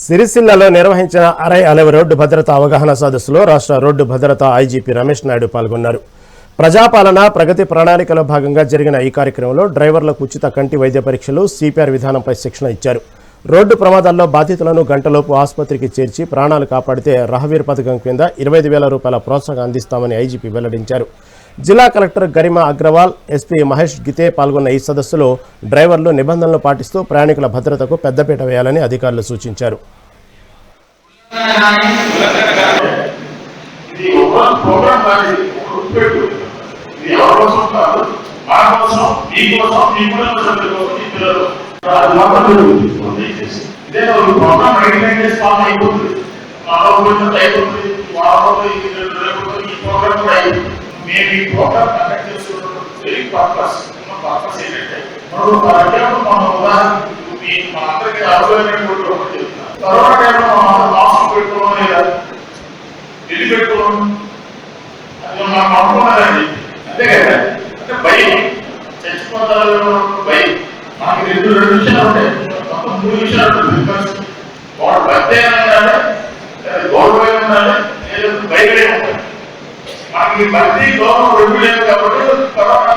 సిరిసిల్లలో నిర్వహించిన అరై అలవి రోడ్డు భద్రతా అవగాహన సదస్సులో రాష్ట్ర రోడ్డు భద్రతా ఐజీపీ రమేష్ నాయుడు పాల్గొన్నారు. ప్రజాపాలన ప్రగతి ప్రణాళికలో భాగంగా జరిగిన ఈ కార్యక్రమంలో డ్రైవర్లకు ఉచిత కంటి వైద్య పరీక్షలు, సిపిఆర్ విధానంపై శిక్షణ ఇచ్చారు. రోడ్డు ప్రమాదాల్లో బాధితులను గంటలోపు ఆసుపత్రికి చేర్చి ప్రాణాలు కాపాడితే రహవీర్ పథకం కింద 25,000 రూపాయల ప్రోత్సాహం అందిస్తామని ఐజీపీ వెల్లడించారు. జిల్లా కలెక్టర్ గరిమా అగ్రవాల్, ఎస్పీ మహేష్ గితే పాల్గొన్న ఈ సదస్సులో డ్రైవర్లు నిబంధనలు పాటిస్తూ ప్రయాణికుల భద్రతకు పెద్దపీట వేయాలని అధికారులు సూచించారు. మేము ఈ ప్రోగ్రామ్ కండక్ట్ చేస్తున్నప్పుడు వెరీ పర్పస్ ఏంటంటే మన ఉదాహరణకి మనందరికీ అవసరమైనటువంటి ఒకటి చెప్తున్నాం. కరోనా టైంలో మనం మాస్క్ పెట్టుకోవడం లేదా ఇల్లు పెట్టుకోవడం అది మనం అనుకున్నదండి, అంతే కదా. అంటే భయం, చచ్చిపోతారు భయం. మనకి రెండు విషయాలు ఉంటాయి, మొత్తం 3 విషయాలు ఉంటాయి. వాడు భక్తేనా ఉండాలి, గౌరవం ఉండాలి, లేదా భయపడే ఉంటాయి. మనకి భక్తి గౌరవం 2 లేవు కాబట్టి కరోనా